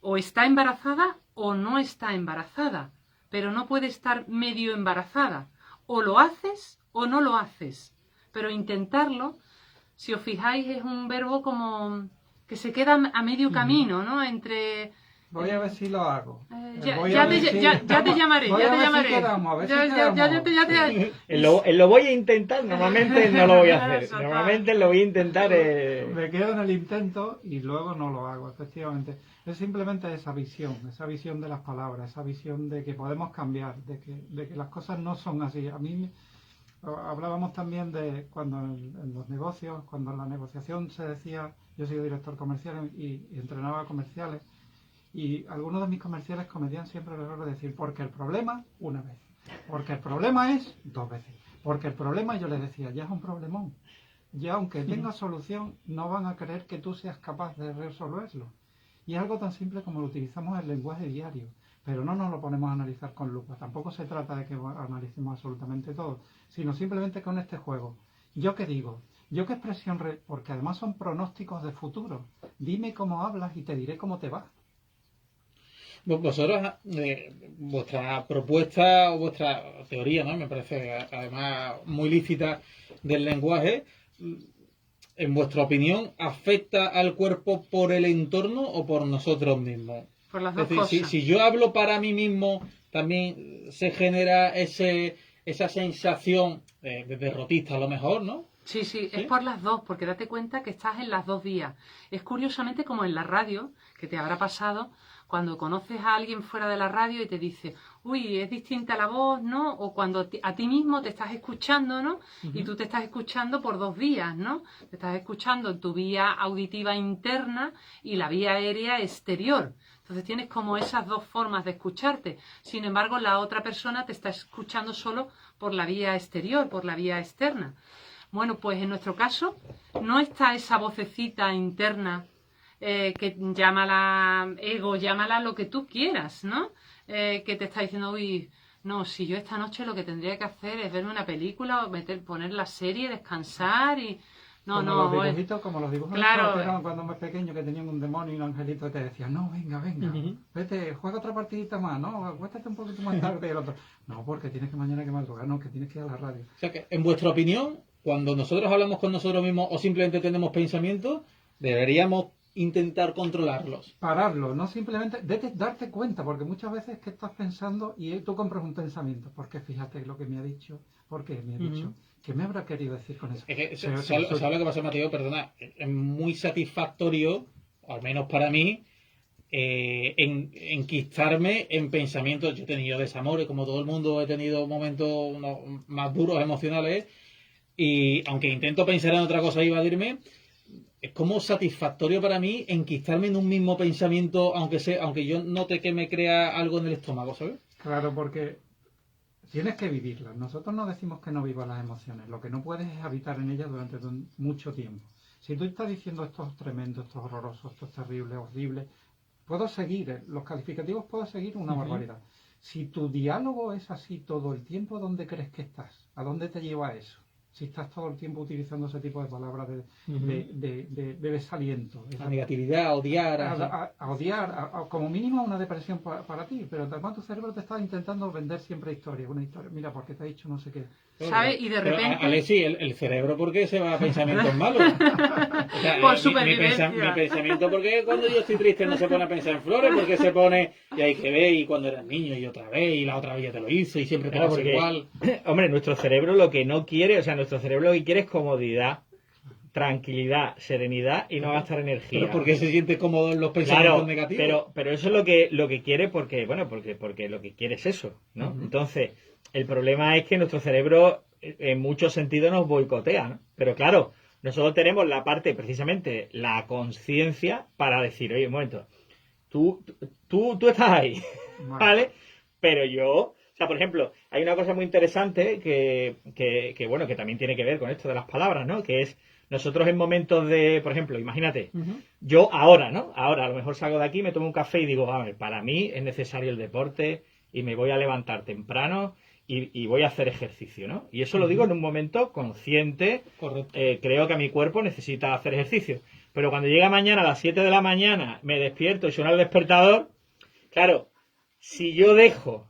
o está embarazada o no está embarazada, pero no puede estar medio embarazada o lo haces o no lo haces. Pero intentarlo, si os fijáis, es un verbo como que se queda a medio camino, ¿no? Entre... Voy a ver si lo hago. Ya te llamaré, ya te llamaré. Lo voy a intentar, normalmente no lo voy a hacer. Normalmente lo voy a intentar. Me quedo en el intento y luego no lo hago, efectivamente. Es simplemente esa visión de las palabras, esa visión de que podemos cambiar, de que las cosas no son así. A mí hablábamos también de cuando en los negocios, cuando en la negociación se decía, yo soy director comercial y entrenaba comerciales, y algunos de mis comerciales cometían siempre el error de decir, porque el problema, una vez, porque el problema es dos veces, porque el problema, yo les decía, ya es un problemón, ya aunque tenga solución, no van a creer que tú seas capaz de resolverlo. Y es algo tan simple como lo utilizamos en el lenguaje diario, pero no nos lo ponemos a analizar con lupa. Tampoco se trata de que analicemos absolutamente todo, sino simplemente con este juego. ¿Yo qué digo? ¿Yo qué expresión? Porque además son pronósticos de futuro. Dime cómo hablas y te diré cómo te va. Vosotros, vuestra propuesta o vuestra teoría, ¿no? Me parece además muy lícita del lenguaje. En vuestra opinión, ¿afecta al cuerpo por el entorno o por nosotros mismos? Por las dos es decir, cosas. Si yo hablo para mí mismo, también se genera esa sensación de derrotista a lo mejor, ¿no? Sí, es por las dos, porque date cuenta que estás en las dos vías. Es curiosamente como en la radio, que te habrá pasado, cuando conoces a alguien fuera de la radio y te dice, uy, es distinta la voz, ¿no? O cuando a ti mismo te estás escuchando, ¿no? Y tú te estás escuchando por dos vías, ¿no? Te estás escuchando en tu vía auditiva interna y la vía aérea exterior. Entonces tienes como esas dos formas de escucharte. Sin embargo, la otra persona te está escuchando solo por la vía exterior, por la vía externa. Bueno, pues en nuestro caso no está esa vocecita interna que llámala ego, llámala lo que tú quieras, ¿no? Que te está diciendo, uy, no, si yo esta noche lo que tendría que hacer es ver una película o poner la serie, descansar y... No, Como los dibujos claro, que eran cuando más pequeño, que tenían un demonio y un angelito que te decía, no, venga, vete, juega otra partidita más, no, acuéstate un poquito más tarde y el otro, no, porque tienes que mañana que madrugar, no, que tienes que ir a la radio. O sea que, en vuestra opinión, cuando nosotros hablamos con nosotros mismos o simplemente tenemos pensamientos, deberíamos intentar controlarlos. Pararlo, no simplemente darte cuenta, porque muchas veces que estás pensando y tú compras un pensamiento, porque fíjate lo que me ha dicho, porque me ha dicho, ¿qué me habrá querido decir con eso? Es que, ¿sabes lo que pasa, Mateo? Perdona, es muy satisfactorio, al menos para mí, enquistarme en pensamientos. Yo he tenido desamores, como todo el mundo, he tenido momentos más duros emocionales, y aunque intento pensar en otra cosa y evadirme, es como satisfactorio para mí enquistarme en un mismo pensamiento, aunque yo note que me crea algo en el estómago, ¿sabes? Claro, porque tienes que vivirlas. Nosotros no decimos que no vivas las emociones. Lo que no puedes es habitar en ellas durante mucho tiempo. Si tú estás diciendo esto es tremendo, esto es horroroso, esto es terrible, horrible, puedo seguir, los calificativos puedo seguir una barbaridad. Si tu diálogo es así todo el tiempo, ¿dónde crees que estás? ¿A dónde te lleva eso? Si estás todo el tiempo utilizando ese tipo de palabras de desaliento. La negatividad, a odiar. A odiar, como mínimo una depresión para ti, pero además tu cerebro te está intentando vender siempre una historia. Mira, porque te ha dicho no sé qué. ¿Sabes? Y de repente... Pero, Alexi, el cerebro, ¿por qué se va a pensamientos malos? O sea, por supervivencia. Mi pensamiento, ¿por qué cuando yo estoy triste no se pone a pensar en flores? Porque se pone, y hay que ver, y cuando eras niño, y otra vez, y la otra vez ya te lo hizo, y siempre te pasa igual. Hombre, nuestro cerebro lo que no quiere, o sea, nuestro cerebro lo que quiere es comodidad, tranquilidad, serenidad y no gastar energía. Pero porque se siente cómodo en los pensamientos negativos. Pero eso es lo que quiere porque lo que quiere es eso, ¿no? Entonces, el problema es que nuestro cerebro en muchos sentidos nos boicotea, ¿no? Pero claro, nosotros tenemos la parte, precisamente, la conciencia para decir, oye, un momento, tú estás ahí, ¿vale? Pero yo... O sea, por ejemplo, hay una cosa muy interesante que también tiene que ver con esto de las palabras, ¿no? Que es, nosotros en momentos de, por ejemplo, imagínate, yo ahora, ¿no? Ahora a lo mejor salgo de aquí, me tomo un café y digo, a ver, para mí es necesario el deporte y me voy a levantar temprano y voy a hacer ejercicio, ¿no? Y eso lo digo en un momento consciente. Correcto. Creo que mi cuerpo necesita hacer ejercicio. Pero cuando llega mañana a las 7 de la mañana, me despierto y suena el despertador, claro, si yo dejo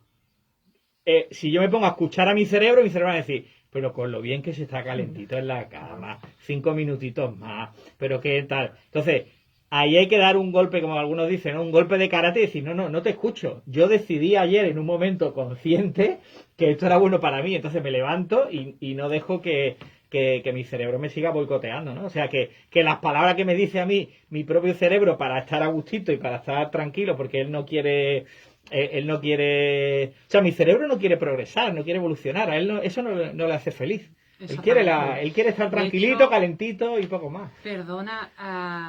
si yo me pongo a escuchar a mi cerebro va a decir, pero con lo bien que se está calentito en la cama, 5 minutitos más, pero qué tal. Entonces, ahí hay que dar un golpe, como algunos dicen, ¿no? Un golpe de karate y decir, no te escucho. Yo decidí ayer en un momento consciente que esto era bueno para mí, entonces me levanto y no dejo que mi cerebro me siga boicoteando, ¿no? O sea, que las palabras que me dice a mí mi propio cerebro para estar a gustito y para estar tranquilo, porque él no quiere, o sea, mi cerebro no quiere progresar, no quiere evolucionar, a él eso no le hace feliz. Él quiere estar tranquilito, hecho, calentito y poco más. Perdona,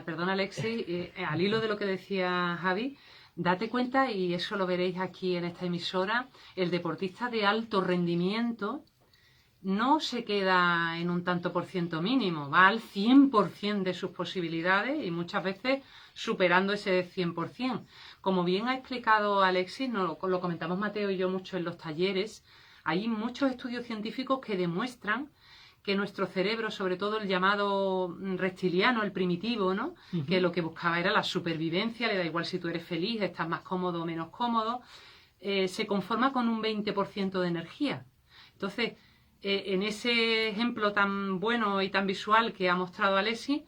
Alexis, al hilo de lo que decía Javi, date cuenta, y eso lo veréis aquí en esta emisora, el deportista de alto rendimiento no se queda en un tanto por ciento mínimo, va al 100% de sus posibilidades y muchas veces superando ese 100%. Como bien ha explicado Alexis, lo comentamos Mateo y yo mucho en los talleres, hay muchos estudios científicos que demuestran que nuestro cerebro, sobre todo el llamado reptiliano, el primitivo, ¿no? Uh-huh. Que lo que buscaba era la supervivencia, le da igual si tú eres feliz, estás más cómodo o menos cómodo, se conforma con un 20% de energía. Entonces, en ese ejemplo tan bueno y tan visual que ha mostrado Alexis,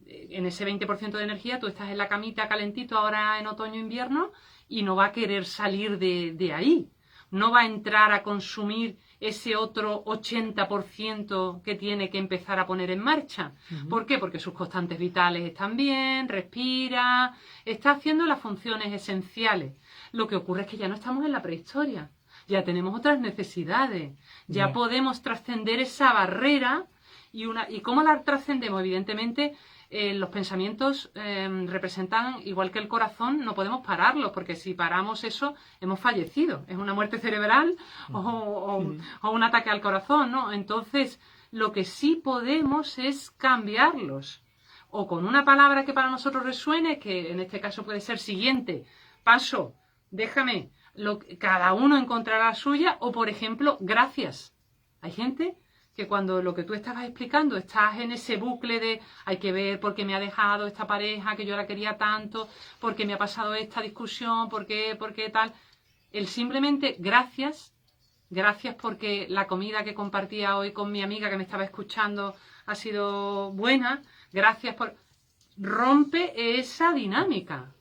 en ese 20% de energía tú estás en la camita calentito ahora en otoño-invierno y no va a querer salir de ahí. No va a entrar a consumir ese otro 80% que tiene que empezar a poner en marcha. Uh-huh. ¿Por qué? Porque sus constantes vitales están bien, respira, está haciendo las funciones esenciales. Lo que ocurre es que ya no estamos en la prehistoria. Ya tenemos otras necesidades, ya podemos trascender esa barrera y ¿cómo la trascendemos? Evidentemente, los pensamientos representan, igual que el corazón, no podemos pararlos, porque si paramos eso, hemos fallecido. Es una muerte cerebral o un ataque al corazón, ¿no? Entonces, lo que sí podemos es cambiarlos. O con una palabra que para nosotros resuene, que en este caso puede ser siguiente, paso, déjame. Cada uno encontrará la suya, o por ejemplo, gracias. Hay gente que cuando lo que tú estabas explicando, estás en ese bucle de hay que ver por qué me ha dejado esta pareja, que yo la quería tanto, por qué me ha pasado esta discusión, por qué tal. El simplemente gracias porque la comida que compartía hoy con mi amiga que me estaba escuchando ha sido buena, gracias por... Rompe esa dinámica.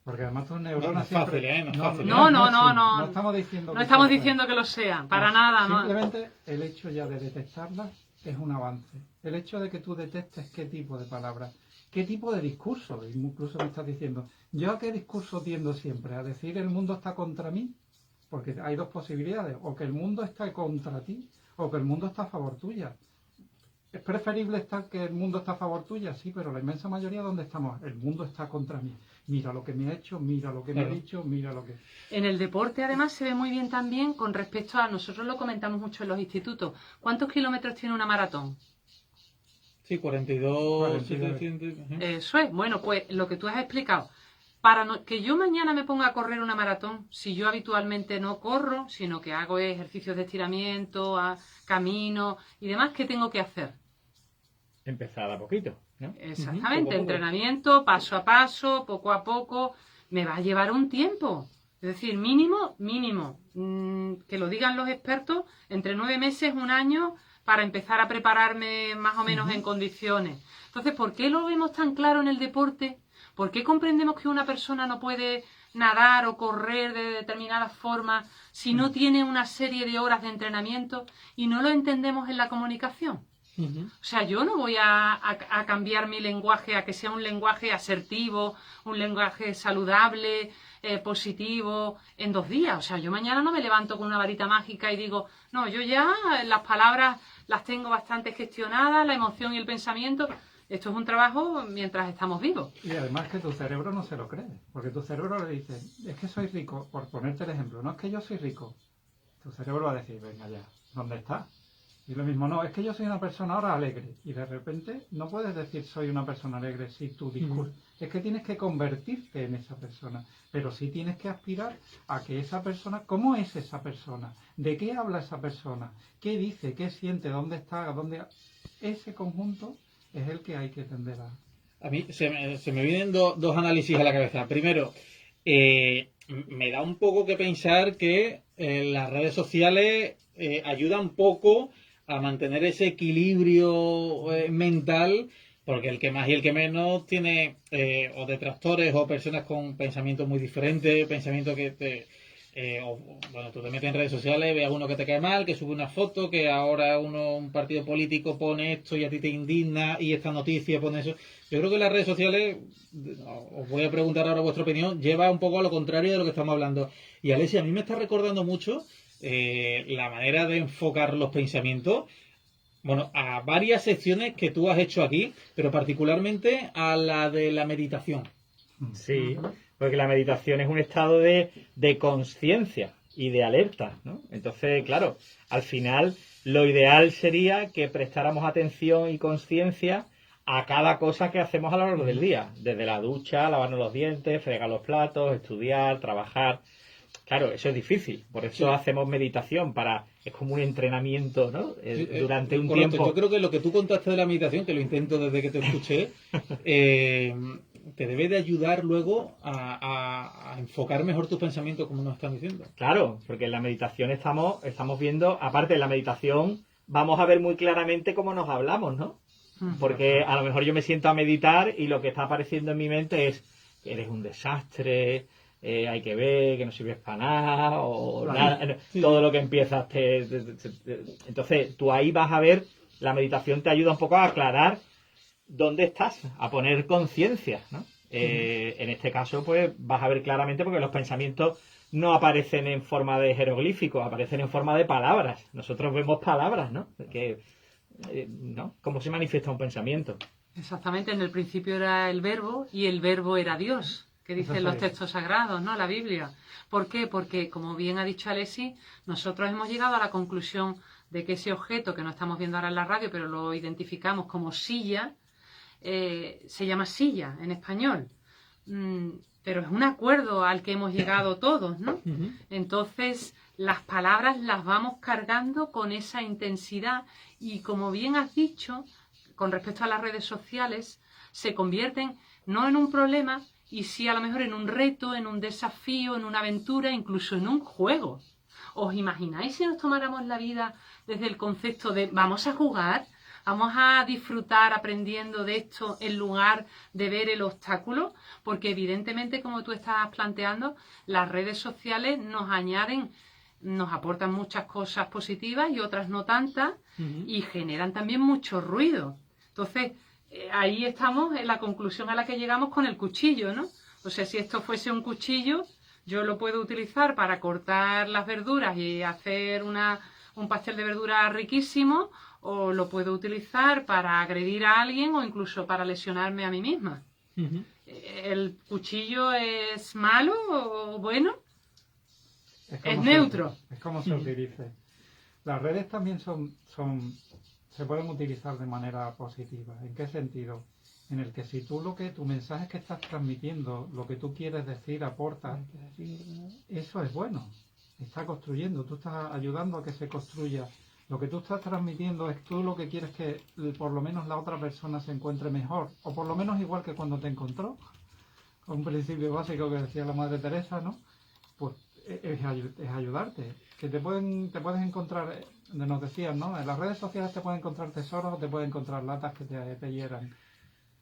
Porque además tus neuronas no estamos diciendo que lo sea, para nada. Simplemente el hecho ya de detectarlas es un avance. El hecho de que tú detectes qué tipo de palabras, qué tipo de discurso, incluso me estás diciendo, ¿yo a qué discurso tiendo siempre? ¿A decir el mundo está contra mí? Porque hay dos posibilidades, o que el mundo está contra ti, o que el mundo está a favor tuya. ¿Es preferible que el mundo está a favor tuya? Sí, pero la inmensa mayoría, ¿dónde estamos? El mundo está contra mí. Mira lo que me ha hecho, mira lo que me ha dicho, mira lo que... En el deporte, además, se ve muy bien también con respecto a... Nosotros lo comentamos mucho en los institutos. ¿Cuántos kilómetros tiene una maratón? Sí, 42, 700... Eso es. Bueno, pues lo que tú has explicado. Que yo mañana me ponga a correr una maratón, si yo habitualmente no corro, sino que hago ejercicios de estiramiento, camino y demás, ¿qué tengo que hacer? Empezar a poquito, ¿no? Exactamente, entrenamiento, paso a paso, poco a poco, me va a llevar un tiempo. Es decir, mínimo, que lo digan los expertos, entre 9 meses, 1 año, para empezar a prepararme más o menos en condiciones. Entonces, ¿por qué lo vemos tan claro en el deporte? ¿Por qué comprendemos que una persona no puede nadar o correr de determinada forma si no tiene una serie de horas de entrenamiento y no lo entendemos en la comunicación? O sea, yo no voy a cambiar mi lenguaje a que sea un lenguaje asertivo, un lenguaje saludable, positivo, en 2 días. O sea, yo mañana no me levanto con una varita mágica y digo, no, yo ya las palabras las tengo bastante gestionadas, la emoción y el pensamiento. Esto es un trabajo mientras estamos vivos. Y además que tu cerebro no se lo cree, porque tu cerebro le dice, es que soy rico, por ponerte el ejemplo, no es que yo soy rico. Tu cerebro va a decir, venga ya, ¿dónde está? Y lo mismo, no, es que yo soy una persona ahora alegre. Y de repente no puedes decir soy una persona alegre si tu discurso... Es que tienes que convertirte en esa persona. Pero sí tienes que aspirar a que esa persona... ¿Cómo es esa persona? ¿De qué habla esa persona? ¿Qué dice? ¿Qué siente? ¿Dónde está? ¿Dónde...? Ese conjunto es el que hay que tender a... A mí se me vienen dos análisis a la cabeza. Primero, me da un poco que pensar que las redes sociales ayudan un poco a mantener ese equilibrio mental, porque el que más y el que menos tiene o detractores o personas con pensamientos muy diferentes, pensamientos que bueno, tú te metes en redes sociales, ves a uno que te cae mal, que sube una foto, que ahora un partido político pone esto y a ti te indigna, y esta noticia pone eso. Yo creo que las redes sociales, os voy a preguntar ahora vuestra opinión, lleva un poco a lo contrario de lo que estamos hablando. Y Alessia, a mí me está recordando mucho la manera de enfocar los pensamientos, bueno, a varias secciones que tú has hecho aquí, pero particularmente a la de la meditación. Sí, porque la meditación es un estado de conciencia y de alerta, ¿no? Entonces, claro, al final lo ideal sería que prestáramos atención y conciencia a cada cosa que hacemos a lo largo del día, desde la ducha, lavarnos los dientes, fregar los platos, estudiar, trabajar. Claro, eso es difícil, por eso hacemos meditación, es como un entrenamiento, ¿no? Durante un correcto. tiempo. Yo creo que lo que tú contaste de la meditación, que lo intento desde que te escuché, te debe de ayudar luego a enfocar mejor tus pensamientos, como nos están diciendo. Claro, porque en la meditación estamos viendo, aparte de la meditación, vamos a ver muy claramente cómo nos hablamos, ¿no? Porque a lo mejor yo me siento a meditar y lo que está apareciendo en mi mente es que eres un desastre, hay que ver, que no sirves para nada, o nada, todo lo que empiezas Entonces, tú ahí vas a ver, la meditación te ayuda un poco a aclarar dónde estás, a poner conciencia, ¿no? En este caso, pues vas a ver claramente porque los pensamientos no aparecen en forma de jeroglíficos, aparecen en forma de palabras. Nosotros vemos palabras, ¿no? ¿No? ¿Cómo se manifiesta un pensamiento? Exactamente, en el principio era el verbo y el verbo era Dios, que dicen los textos sagrados, ¿no? La Biblia. ¿Por qué? Porque, como bien ha dicho Alessi, nosotros hemos llegado a la conclusión de que ese objeto que no estamos viendo ahora en la radio, pero lo identificamos como silla, se llama silla en español. Pero es un acuerdo al que hemos llegado todos, ¿no? Entonces, las palabras las vamos cargando con esa intensidad y, como bien has dicho, con respecto a las redes sociales, se convierten no en un problema, y sí a lo mejor en un reto, en un desafío, en una aventura, incluso en un juego. ¿Os imagináis si nos tomáramos la vida desde el concepto de vamos a jugar, vamos a disfrutar aprendiendo de esto en lugar de ver el obstáculo? Porque evidentemente, como tú estás planteando, las redes sociales nos añaden, nos aportan muchas cosas positivas y otras no tantas, y generan también mucho ruido. Entonces, ahí estamos en la conclusión a la que llegamos con el cuchillo, ¿no? O sea, si esto fuese un cuchillo, yo lo puedo utilizar para cortar las verduras y hacer un pastel de verduras riquísimo, o lo puedo utilizar para agredir a alguien o incluso para lesionarme a mí misma. ¿El cuchillo es malo o bueno? Es neutro. Es como se utilice. Las redes también se pueden utilizar de manera positiva. ¿En qué sentido? En el que si tú tu mensaje que estás transmitiendo, lo que tú quieres decir, aportas, eso es bueno. Está construyendo, tú estás ayudando a que se construya. Lo que tú estás transmitiendo es tú lo que quieres que por lo menos la otra persona se encuentre mejor, o por lo menos igual que cuando te encontró. Un principio básico que decía la Madre Teresa, ¿no? Pues es ayudarte. Que te puedes encontrar, nos decían, ¿no? En las redes sociales te pueden encontrar tesoros o te pueden encontrar latas que te hieran.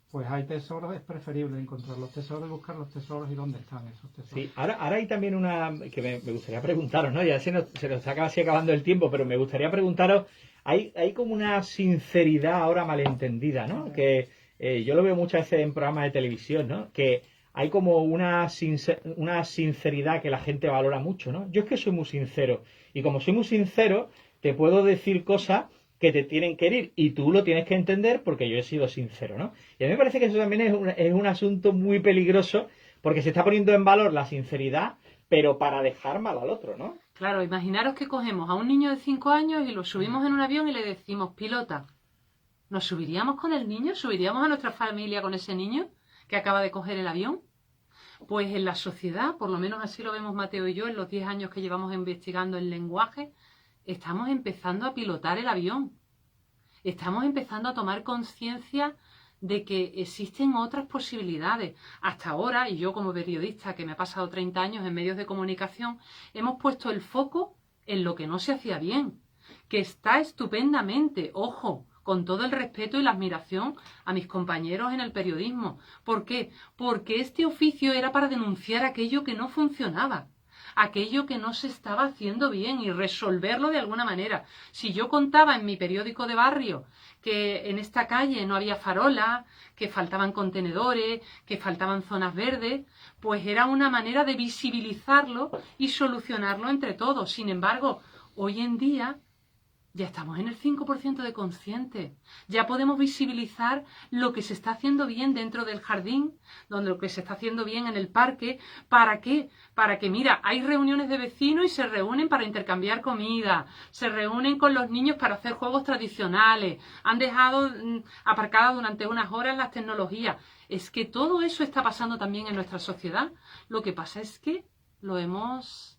Pues hay tesoros, es preferible encontrar los tesoros y buscar los tesoros y dónde están esos tesoros. Sí, ahora hay también una que me gustaría preguntaros, ¿no? Ya se nos está casi acabando el tiempo, pero me gustaría preguntaros, hay como una sinceridad ahora malentendida, ¿no? Que yo lo veo muchas veces en programas de televisión, ¿no? Que hay como una sinceridad que la gente valora mucho, ¿no? Yo es que soy muy sincero, y como soy muy sincero, te puedo decir cosas que te tienen que herir, y tú lo tienes que entender porque yo he sido sincero, ¿no? Y a mí me parece que eso también es un asunto muy peligroso, porque se está poniendo en valor la sinceridad, pero para dejar mal al otro, ¿no? Claro, imaginaros que cogemos a un niño de 5 años y lo subimos en un avión y le decimos, pilota. ¿Nos subiríamos con el niño? ¿Subiríamos a nuestra familia con ese niño que acaba de coger el avión? Pues en la sociedad, por lo menos así lo vemos Mateo y yo, en los 10 años que llevamos investigando el lenguaje, estamos empezando a pilotar el avión. Estamos empezando a tomar conciencia de que existen otras posibilidades. Hasta ahora, y yo como periodista que me ha pasado 30 años en medios de comunicación, hemos puesto el foco en lo que no se hacía bien, que está estupendamente, ojo, con todo el respeto y la admiración a mis compañeros en el periodismo. ¿Por qué? Porque este oficio era para denunciar aquello que no funcionaba, aquello que no se estaba haciendo bien y resolverlo de alguna manera. Si yo contaba en mi periódico de barrio que en esta calle no había farola, que faltaban contenedores, que faltaban zonas verdes, pues era una manera de visibilizarlo y solucionarlo entre todos. Sin embargo, hoy en día ya estamos en el 5% de conscientes. Ya podemos visibilizar lo que se está haciendo bien dentro del jardín, donde lo que se está haciendo bien en el parque. ¿Para qué? Para que, mira, hay reuniones de vecinos y se reúnen para intercambiar comida, se reúnen con los niños para hacer juegos tradicionales, han dejado aparcadas durante unas horas las tecnologías. Es que todo eso está pasando también en nuestra sociedad. Lo que pasa es que lo hemos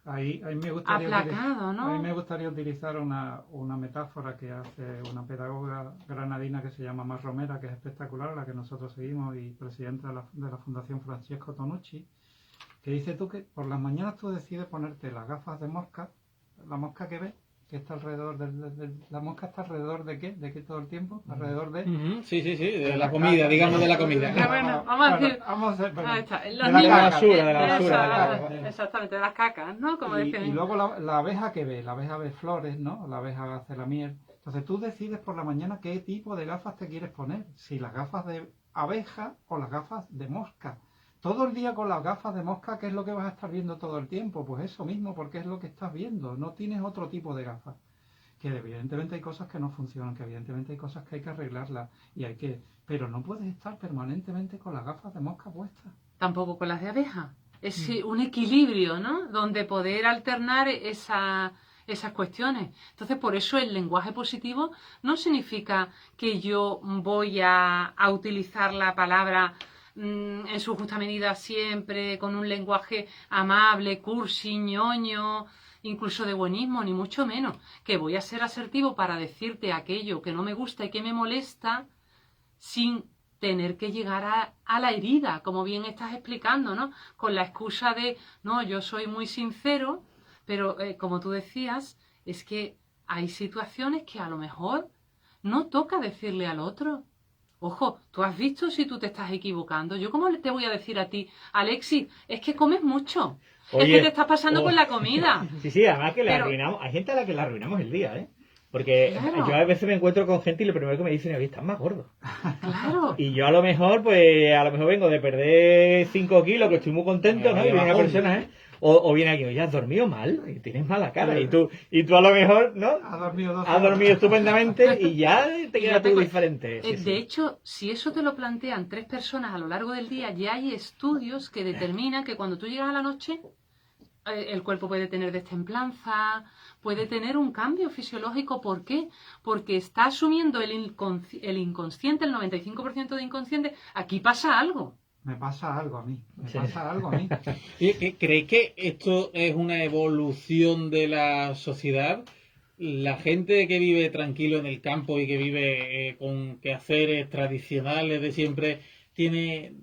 Ahí aplacado, ¿no? A mí me gustaría utilizar una metáfora que hace una pedagoga granadina que se llama Mar Romera, que es espectacular, la que nosotros seguimos, y presidenta de la Fundación Francesco Tonucci, que dice tú que por las mañanas tú decides ponerte las gafas de mosca, la mosca que ves, que está alrededor la mosca está alrededor de qué todo el tiempo, alrededor de sí, de la comida, digamos, de la comida. Pero bueno, vamos a decir, ahí está, de la basura, exactamente, de las cacas, ¿no? Como decían. Y luego la abeja que ve, la abeja ve flores, ¿no? La abeja hace la miel. Entonces tú decides por la mañana qué tipo de gafas te quieres poner, si las gafas de abeja o las gafas de mosca. Todo el día con las gafas de mosca, ¿qué es lo que vas a estar viendo todo el tiempo? Pues eso mismo, porque es lo que estás viendo. No tienes otro tipo de gafas. Que evidentemente hay cosas que no funcionan, que evidentemente hay cosas que hay que arreglarlas, pero no puedes estar permanentemente con las gafas de mosca puestas. Tampoco con las de abeja. Es un equilibrio, ¿no? Donde poder alternar esas cuestiones. Entonces, por eso el lenguaje positivo no significa que yo voy a utilizar la palabra en su justa medida siempre, con un lenguaje amable, cursi, ñoño, incluso de buenismo, ni mucho menos. Que voy a ser asertivo para decirte aquello que no me gusta y que me molesta, sin tener que llegar a la herida, como bien estás explicando, ¿no? Con la excusa de, no, yo soy muy sincero, pero como tú decías, es que hay situaciones que a lo mejor no toca decirle al otro. Ojo, tú has visto si tú te estás equivocando. Yo cómo te voy a decir a ti, Alexis, es que comes mucho. Oye, es que te estás pasando con la comida. Sí, además que le arruinamos, hay gente a la que le arruinamos el día, ¿eh? Porque claro, yo a veces me encuentro con gente y lo primero que me dicen es, estás más gordo. Claro. Y yo a lo mejor vengo de perder 5 kilos, que estoy muy contento, ¿no? Y viene una persona, ¿eh? O viene aquí, oye, has dormido mal, y tienes mala cara. Y tú a lo mejor, ¿no? Has dormido estupendamente y ya te queda todo diferente. De hecho, si eso te lo plantean 3 personas a lo largo del día, ya hay estudios que determinan que cuando tú llegas a la noche, el cuerpo puede tener destemplanza, puede tener un cambio fisiológico. ¿Por qué? Porque está asumiendo el inconsciente, el 95% de inconsciente. Aquí pasa algo. Me pasa algo a mí. ¿Crees que esto es una evolución de la sociedad? La gente que vive tranquilo en el campo y que vive con quehaceres tradicionales de siempre tiene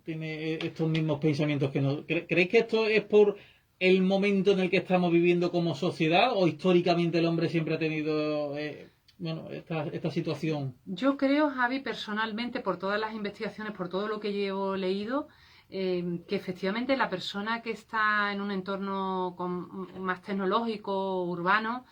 estos mismos pensamientos que no. ¿Creéis que esto es por el momento en el que estamos viviendo como sociedad o históricamente el hombre siempre ha tenido esta situación? Yo creo, Javi, personalmente, por todas las investigaciones, por todo lo que llevo leído, que efectivamente la persona que está en un entorno más tecnológico, urbano,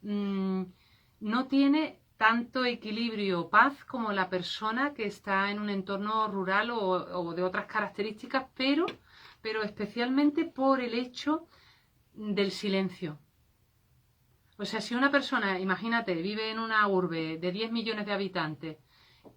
no tiene tanto equilibrio o paz como la persona que está en un entorno rural o de otras características, pero especialmente por el hecho del silencio. O sea, si una persona, imagínate, vive en una urbe de 10 millones de habitantes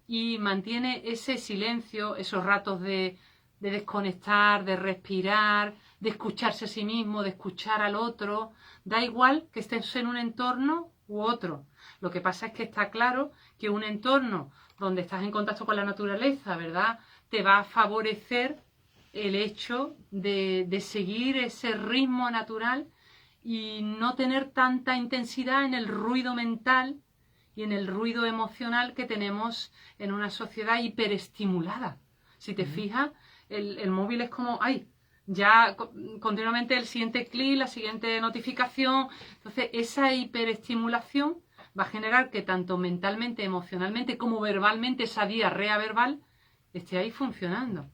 y mantiene ese silencio, esos ratos de desconectar, de respirar, de escucharse a sí mismo, de escuchar al otro, da igual que estés en un entorno u otro. Lo que pasa es que está claro que un entorno donde estás en contacto con la naturaleza, ¿verdad?, te va a favorecer el hecho de seguir ese ritmo natural y no tener tanta intensidad en el ruido mental y en el ruido emocional que tenemos en una sociedad hiperestimulada. Si te fijas, el móvil es como, ¡ay! Ya continuamente el siguiente clic, la siguiente notificación. Entonces, esa hiperestimulación va a generar que tanto mentalmente, emocionalmente, como verbalmente, esa diarrea verbal esté ahí funcionando.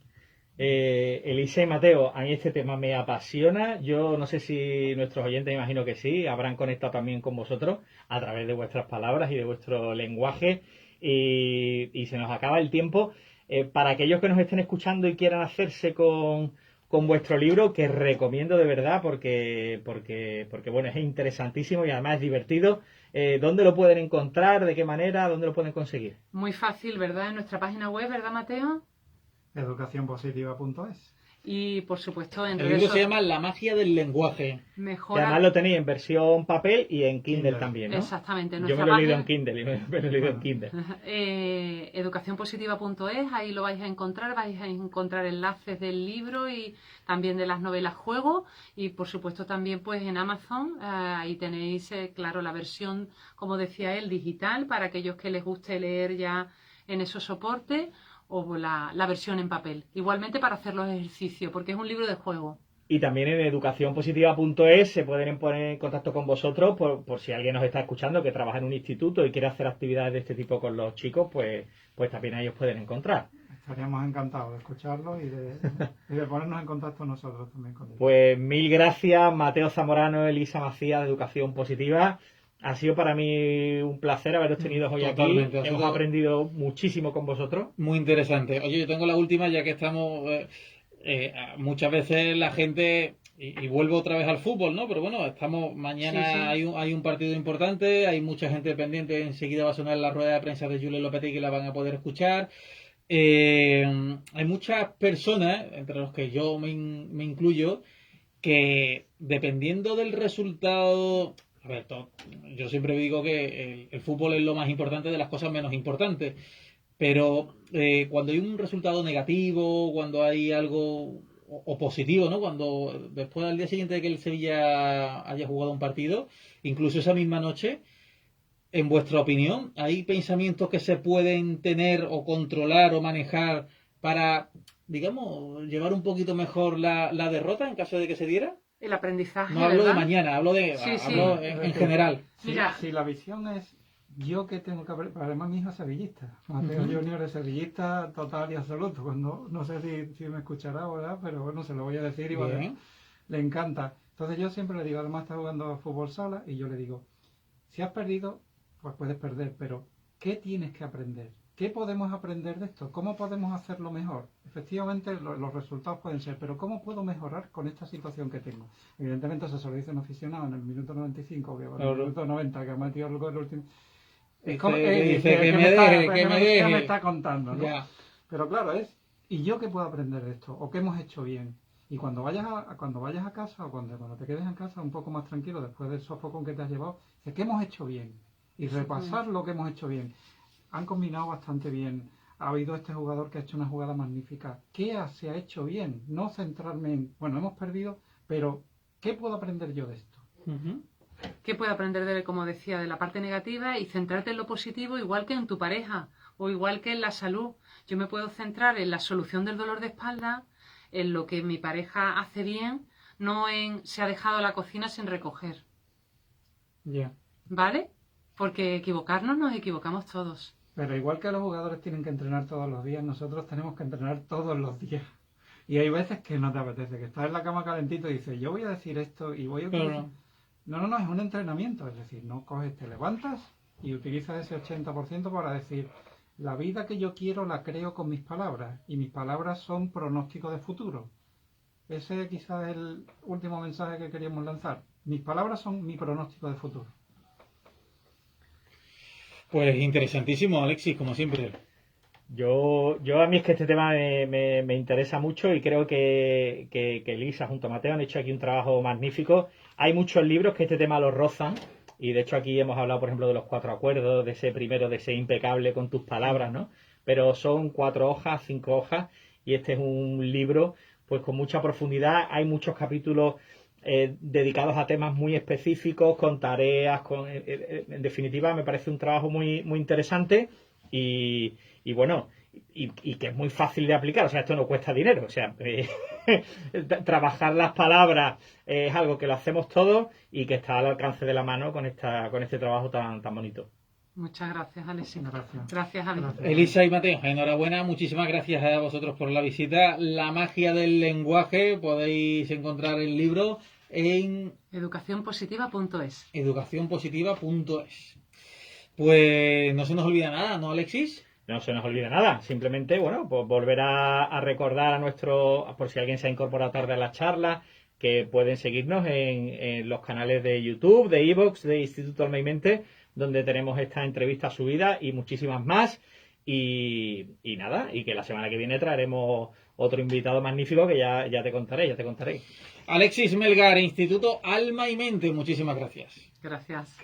Elisa y Mateo, a mí este tema me apasiona. Yo no sé si nuestros oyentes, imagino que sí, habrán conectado también con vosotros a través de vuestras palabras y de vuestro lenguaje. Y se nos acaba el tiempo. Para aquellos que nos estén escuchando y quieran hacerse con vuestro libro, que recomiendo de verdad porque bueno, es interesantísimo y además es divertido. ¿Dónde lo pueden encontrar? ¿De qué manera? ¿Dónde lo pueden conseguir? Muy fácil, ¿verdad? En nuestra página web, ¿verdad, Mateo? Educacionpositiva.es. Y por supuesto en el libro se llama La magia del lenguaje. Que además lo tenéis en versión papel y en Kindle también, ¿no? Exactamente. Yo me lo he leído en Kindle Educacionpositiva.es, ahí lo vais a encontrar enlaces del libro y también de las novelas juego, y por supuesto también pues en Amazon, ahí tenéis claro la versión, como decía él, digital para aquellos que les guste leer ya en esos soportes, o la versión en papel. Igualmente para hacer los ejercicios, porque es un libro de juego. Y también en educacionpositiva.es se pueden poner en contacto con vosotros por si alguien nos está escuchando que trabaja en un instituto y quiere hacer actividades de este tipo con los chicos, pues también ahí os pueden encontrar. Estaríamos encantados de escucharlo y de ponernos en contacto nosotros también con ellos. Pues mil gracias, Mateo Zamorano, Elisa Macías de Educación Positiva. Ha sido para mí un placer haberos tenido hoy Totalmente, aquí. Hemos aprendido muchísimo con vosotros. Muy interesante. Oye, yo tengo la última, ya que estamos... muchas veces la gente... Y vuelvo otra vez al fútbol, ¿no? Pero bueno, estamos mañana, sí. Hay un partido importante, hay mucha gente pendiente, enseguida va a sonar la rueda de prensa de Julen Lopetegui que la van a poder escuchar. Hay muchas personas, entre los que yo me incluyo, que dependiendo del resultado... A ver, yo siempre digo que el fútbol es lo más importante de las cosas menos importantes, pero cuando hay un resultado negativo, cuando hay algo o positivo, ¿no? Cuando después al día siguiente de que el Sevilla haya jugado un partido, incluso esa misma noche, en vuestra opinión, ¿hay pensamientos que se pueden tener o controlar o manejar para, digamos, llevar un poquito mejor la derrota en caso de que se diera? El aprendizaje. No hablo ¿verdad? de mañana, hablo en general. Si la visión es yo que tengo que aprender, además mi hijo es sevillista, Mateo Junior es sevillista total y absoluto, cuando no sé si me escuchará ahora, pero bueno, se lo voy a decir y le encanta. Entonces yo siempre le digo, además está jugando a fútbol sala, y yo le digo, si has perdido, pues puedes perder, pero ¿qué tienes que aprender? ¿Qué podemos aprender de esto? ¿Cómo podemos hacerlo mejor? Efectivamente, los resultados pueden ser, pero ¿cómo puedo mejorar con esta situación que tengo? Evidentemente, eso se lo dice un aficionado en el minuto 95, que en el minuto 90, que ha metido el gol último. Dice que me está contando, ¿no? Ya. Pero claro, ¿y yo qué puedo aprender de esto? ¿O qué hemos hecho bien? Y cuando vayas a casa, o cuando te quedes en casa un poco más tranquilo, después del sofocón que te has llevado, ¿qué hemos hecho bien? Y repasar lo que hemos hecho bien. Han combinado bastante bien. Ha habido este jugador que ha hecho una jugada magnífica. ¿Qué se ha hecho bien? No centrarme en, bueno, hemos perdido, pero ¿qué puedo aprender yo de esto? ¿Qué puedo aprender como decía, de la parte negativa y centrarte en lo positivo, igual que en tu pareja o igual que en la salud? Yo me puedo centrar en la solución del dolor de espalda, en lo que mi pareja hace bien, no en se ha dejado la cocina sin recoger. Ya. ¿Vale? Porque equivocarnos nos equivocamos todos. Pero igual que los jugadores tienen que entrenar todos los días, nosotros tenemos que entrenar todos los días. Y hay veces que no te apetece, que estás en la cama calentito y dices, yo voy a decir esto y voy a... No, es un entrenamiento. Es decir, no coges, te levantas y utilizas ese 80% para decir, la vida que yo quiero la creo con mis palabras. Y mis palabras son pronóstico de futuro. Ese quizás es el último mensaje que queríamos lanzar. Mis palabras son mi pronóstico de futuro. Pues interesantísimo, Alexis, como siempre. Yo a mí es que este tema me interesa mucho y creo que Elisa junto a Mateo han hecho aquí un trabajo magnífico. Hay muchos libros que este tema lo rozan y de hecho aquí hemos hablado, por ejemplo, de los 4 acuerdos, de ese primero, de ser impecable con tus palabras, ¿no? Pero son 4 hojas, 5 hojas y este es un libro pues con mucha profundidad. Hay muchos capítulos dedicados a temas muy específicos, con tareas, en definitiva me parece un trabajo muy, muy interesante y bueno, y que es muy fácil de aplicar. O sea, esto no cuesta dinero. O sea, trabajar las palabras es algo que lo hacemos todos y que está al alcance de la mano con este trabajo tan bonito. Muchas gracias, Alexis. Gracias. Gracias, Javi. Elisa y Mateo, enhorabuena, muchísimas gracias a vosotros por la visita. La magia del lenguaje, podéis encontrar el libro en educacionpositiva.es. educacionpositiva.es. Pues no se nos olvida nada, ¿no, Alexis? No se nos olvida nada, simplemente, bueno, pues volver a recordar por si alguien se ha incorporado tarde a la charla, que pueden seguirnos en los canales de YouTube, de iVoox, de Instituto Alma y Mente, donde tenemos esta entrevista subida y muchísimas más. Y nada, y que la semana que viene traeremos otro invitado magnífico que ya te contaré. Alexis Melgar, Instituto Alma y Mente, muchísimas gracias. Gracias.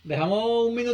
Dejamos un minuto.